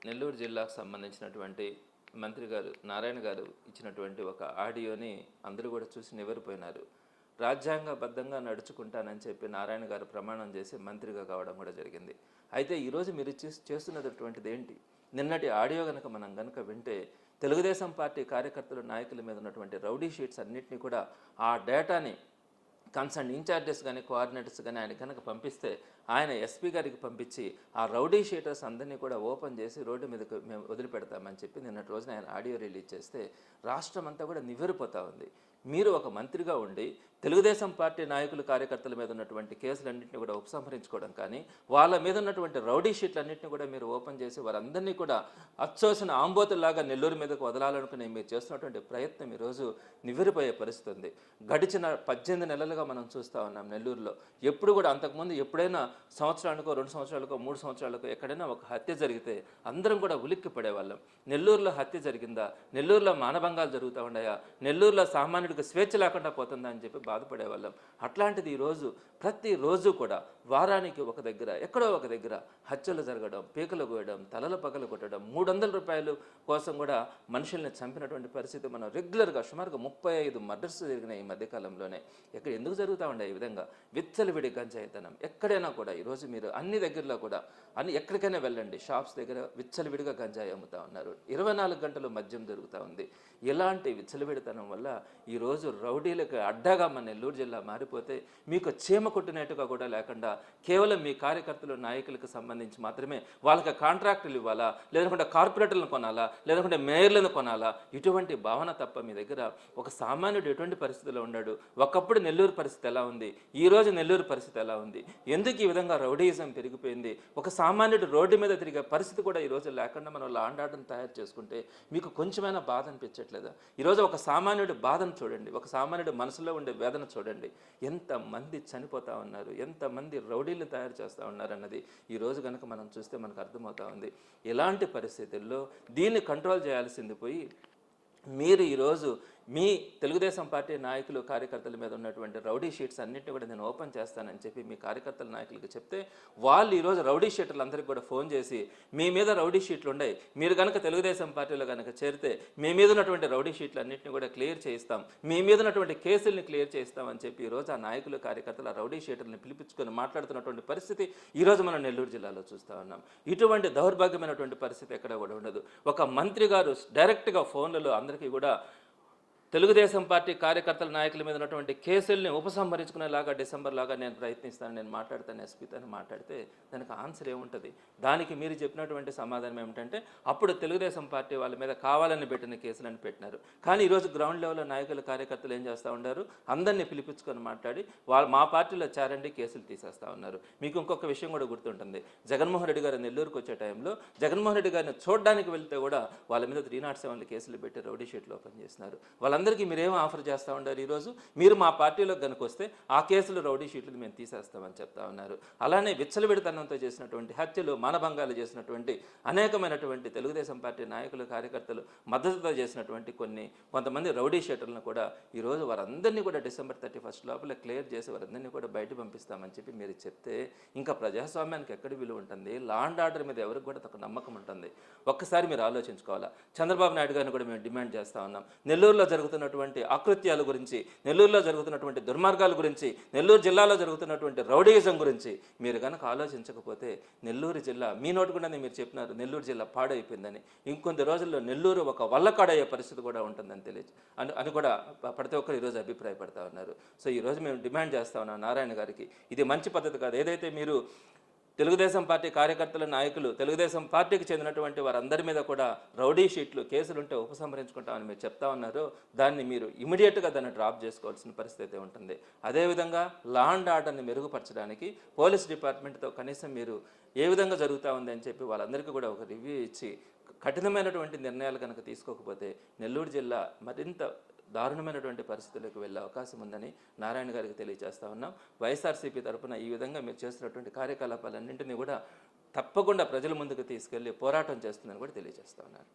నెల్లూరు జిల్లాకు సంబంధించినటువంటి మంత్రి గారు నారాయణ గారు ఇచ్చినటువంటి ఒక ఆడియోని అందరూ కూడా చూసి నివ్వెరపోయినారు. రాజ్యాంగబద్ధంగా నడుచుకుంటానని చెప్పి నారాయణ గారు ప్రమాణం చేసి మంత్రిగా కావడం కూడా జరిగింది. అయితే ఈరోజు మీరు చేస్తున్నటువంటిది ఏంటి? నిన్నటి ఆడియో కనుక మనం కనుక వింటే తెలుగుదేశం పార్టీ కార్యకర్తలు నాయకుల మీద ఉన్నటువంటి రౌడీ షీట్స్ అన్నింటినీ కూడా ఆ డేటాని కన్సర్న్ ఇన్ఛార్జెస్ కానీ కోఆర్డినేటర్స్ కానీ ఆయన కనుక పంపిస్తే ఆయన ఎస్పీ గారికి పంపించి ఆ రౌడీ షీటర్స్ అందరినీ కూడా ఓపెన్ చేసి రోడ్డు మీదకు మేము వదిలిపెడతామని చెప్పి నిన్నటి రోజున ఆయన ఆడియో రిలీజ్ చేస్తే రాష్ట్రం అంతా కూడా నివ్వెరపోతూ ఉంది. మీరు ఒక మంత్రిగా ఉండి తెలుగుదేశం పార్టీ నాయకులు కార్యకర్తల మీద ఉన్నటువంటి కేసులన్నింటినీ కూడా ఉపసంహరించుకోవడం కానీ వాళ్ళ మీద ఉన్నటువంటి రౌడీ షీట్లన్నింటినీ కూడా మీరు ఓపెన్ చేసి వారందరినీ కూడా అచ్చోసిన ఆంబోతుల్లాగా నెల్లూరు మీదకు వదలాలనుకుని మీరు చేస్తున్నటువంటి ప్రయత్నం ఈరోజు నివ్వెరపోయే పరిస్థితి ఉంది. గడిచిన 18 నెలలుగా మనం చూస్తూ ఉన్నాం నెల్లూరులో. ఎప్పుడు కూడా అంతకుముందు ఎప్పుడైనా సంవత్సరానికో 2 సంవత్సరాలకో 3 సంవత్సరాలకో ఎక్కడైనా ఒక హత్య జరిగితే అందరం కూడా ఉలిక్కి పడేవాళ్ళం. నెల్లూరులో హత్య జరిగిందా, నెల్లూరులో మానభంగాలు జరుగుతూ ఉన్నాయా, నెల్లూరులో సామాన్యుడికి స్వేచ్ఛ లేకుండా పోతుందా అని చెప్పి బాధపడేవాళ్ళం. అట్లాంటిది ఈరోజు ప్రతిరోజు కూడా వారానికి ఒక దగ్గర ఎక్కడో ఒక దగ్గర హత్యలు జరగడం, పీకలు కోయడం, తలలు పగలు కొట్టడం, 300 రూపాయలు కోసం కూడా మనుషుల్ని చంపినటువంటి పరిస్థితి మనం రెగ్యులర్గా సుమారుగా 35 మర్డర్స్ జరిగినాయి ఈ మధ్యకాలంలోనే. ఎందుకు జరుగుతూ ఉండే ఈ విధంగా విచ్చలవిడి గంజాయితనం ఎక్కడైనా కూడా ఈరోజు మీరు అన్ని దగ్గరలో కూడా ఎక్కడికైనా వెళ్ళండి, షాప్స్ దగ్గర విచ్చలవిడిగా గంజాయి అమ్ముతూ ఉన్నారు. 24 గంటలు మద్యం జరుగుతూ ఉంది. ఇలాంటి విచ్చలవిడితనం వల్ల ఈరోజు రౌడీలకు అడ్డాగా మన నెల్లూరు జిల్లా మారిపోతే మీకు చీమ కొట్టినట్టుగా కూడా లేకుండా కేవలం మీ కార్యకర్తలు నాయకులకు సంబంధించి మాత్రమే వాళ్ళకి కాంట్రాక్టులు ఇవ్వాలా, లేదంటే కార్పొరేటర్లను కొనాలా, లేదంటే మేయర్లను కొనాలా, ఇటువంటి భావన తప్ప మీ దగ్గర ఒక సామాన్యుడు ఎటువంటి పరిస్థితిలో ఉన్నాడు, ఒకప్పుడు నెల్లూరు పరిస్థితి ఎలా ఉంది, ఈరోజు నెల్లూరు పరిస్థితి ఎలా ఉంది, ఎందుకు ఈ విధంగా రౌడీయిజం పెరిగిపోయింది, ఒక సామాన్యుడు రోడ్డు మీద తిరిగే పరిస్థితి కూడా ఈరోజు లేకుండా మనం లాండ్ ఆర్డర్ని తయారు చేసుకుంటే మీకు కొంచెమైనా బాధ అనిపించట్లేదా? ఈరోజు ఒక సామాన్యుడి బాధను చూడండి, ఒక సామాన్యుడి మనసులో ఉండే వేదన చూడండి. ఎంతమంది చనిపోతూ ఉన్నారు, ఎంతమంది రౌడీలు తయారు చేస్తూ ఉన్నారు అన్నది ఈరోజు కనుక మనం చూస్తే మనకు అర్థమవుతూ ఉంది. ఇలాంటి పరిస్థితుల్లో దీన్ని కంట్రోల్ చేయాల్సింది పోయి మీరు ఈరోజు మీ తెలుగుదేశం పార్టీ నాయకులు కార్యకర్తల మీద ఉన్నటువంటి రౌడీ షీట్స్ అన్నింటినీ కూడా నేను ఓపెన్ చేస్తానని చెప్పి మీ కార్యకర్తల నాయకులకు చెప్తే వాళ్ళు ఈరోజు రౌడీ షీటర్లందరికీ కూడా ఫోన్ చేసి మీ మీద రౌడీ షీట్లు ఉన్నాయి, మీరు కనుక తెలుగుదేశం పార్టీలో కనుక చేరితే మీ మీద ఉన్నటువంటి రౌడీ షీట్లు అన్నింటినీ కూడా క్లియర్ చేయిస్తాం, మీ మీద ఉన్నటువంటి కేసుల్ని క్లియర్ చేయిస్తామని చెప్పి ఈరోజు ఆ నాయకులు కార్యకర్తలు ఆ రౌడీ షీటర్ని పిలిపించుకొని మాట్లాడుతున్నటువంటి పరిస్థితి ఈరోజు మనం నెల్లూరు జిల్లాలో చూస్తూ ఉన్నాం. ఇటువంటి దౌర్భాగ్యమైనటువంటి పరిస్థితి ఎక్కడ కూడా ఉండదు. ఒక మంత్రి గారు డైరెక్ట్గా ఫోన్లలో అందరికీ కూడా తెలుగుదేశం పార్టీ కార్యకర్తల నాయకుల మీద ఉన్నటువంటి కేసుల్ని ఉపసంహరించుకునేలాగా డిసెంబర్ లాగా నేను ప్రయత్నిస్తాను, నేను మాట్లాడతాను ఎస్పీతో మాట్లాడితే దానికి ఆన్సర్ ఏముంటుంది? దానికి మీరు చెప్పినటువంటి సమాధానం ఏమిటంటే అప్పుడు తెలుగుదేశం పార్టీ వాళ్ళ మీద కావాలని పెట్టిన కేసులను పెట్టినారు. కానీ ఈరోజు గ్రౌండ్ లెవెల్లో నాయకులు కార్యకర్తలు ఏం చేస్తూ ఉన్నారు, అందరినీ పిలిపించుకొని మాట్లాడి మా పార్టీలో చేరండి కేసులు తీసేస్తూ ఉన్నారు. మీకు ఇంకొక విషయం కూడా గుర్తుంటుంది, జగన్మోహన్ రెడ్డి గారు నెల్లూరుకు వచ్చే టైంలో జగన్మోహన్ రెడ్డి గారిని చూడడానికి వెళ్తే కూడా వాళ్ళ మీద 307 కేసులు పెట్టి రౌడీ షీట్లు ఓపెన్ చేసినారు. అందరికీ మీరేమో ఆఫర్ చేస్తూ ఉన్నారు, ఈరోజు మీరు మా పార్టీలోకి కనుక వస్తే ఆ కేసులు రౌడీ షీట్లు మేము తీసేస్తామని చెప్తా ఉన్నారు. అలానే విచ్చలవిడితనంతో చేసినటువంటి హత్యలు, మానభంగాలు చేసినటువంటి అనేకమైనటువంటి తెలుగుదేశం పార్టీ నాయకులు కార్యకర్తలు మద్దతుతో చేసినటువంటి కొంతమంది రౌడీ షీటర్లను కూడా ఈరోజు వారందరినీ కూడా డిసెంబర్ 31 లోపల క్లియర్ చేసి వారందరినీ కూడా బయట పంపిస్తామని చెప్పి మీరు చెప్తే ఇంకా ప్రజాస్వామ్యానికి ఎక్కడ విలువ ఉంటుంది? లాండ్ ఆర్డర్ మీద ఎవరికి కూడా ఒక నమ్మకం ఉంటుంది? ఒక్కసారి మీరు ఆలోచించుకోవాలా. చంద్రబాబు నాయుడు గారిని కూడా మేము డిమాండ్ చేస్తూ ఉన్నాం, నెల్లూరులో జరుగుతున్నటువంటి అకృత్యాల గురించి, నెల్లూరులో జరుగుతున్నటువంటి దుర్మార్గాల గురించి, నెల్లూరు జిల్లాలో జరుగుతున్నటువంటి రౌడీయిజం గురించి మీరు కనుక ఆలోచించకపోతే నెల్లూరు జిల్లా మీ నోటుకుండానే మీరు చెప్పినారు నెల్లూరు జిల్లా పాడైపోయిందని, ఇంకొంత రోజుల్లో నెల్లూరు ఒక వల్లకాడయ్యే పరిస్థితి కూడా ఉంటుందని అని కూడా ప్రతి ఒక్కరు ఈరోజు అభిప్రాయపడతా ఉన్నారు. సో ఈరోజు మేము డిమాండ్ చేస్తా ఉన్నాం నారాయణ గారికి, ఇది మంచి పద్ధతి కాదు. ఏదైతే మీరు తెలుగుదేశం పార్టీ కార్యకర్తల నాయకులు, తెలుగుదేశం పార్టీకి చెందినటువంటి వారందరి మీద కూడా రౌడీ షీట్లు కేసులుంటే ఉపసంహరించుకుంటామని మీరు చెప్తా ఉన్నారో దాన్ని మీరు ఇమీడియట్గా దాన్ని డ్రాప్ చేసుకోవాల్సిన పరిస్థితి ఉంటుంది. అదేవిధంగా లా అండ్ ఆర్డర్ని మెరుగుపరచడానికి పోలీస్ డిపార్ట్మెంట్తో కనీసం మీరు ఏ విధంగా జరుగుతూ ఉంది అని చెప్పి వాళ్ళందరికీ కూడా ఒక రివ్యూ ఇచ్చి కఠినమైనటువంటి నిర్ణయాలు కనుక తీసుకోకపోతే నెల్లూరు జిల్లా మరింత దారుణమైనటువంటి పరిస్థితులకు వెళ్ళే అవకాశం ఉందని నారాయణ గారికి తెలియజేస్తా ఉన్నాం. వైఎస్ఆర్సీపీ తరఫున ఈ విధంగా మీరు చేస్తున్నటువంటి కార్యకలాపాలన్నింటినీ కూడా తప్పకుండా ప్రజల ముందుకు తీసుకెళ్లి పోరాటం చేస్తుందని కూడా తెలియజేస్తా ఉన్నారు.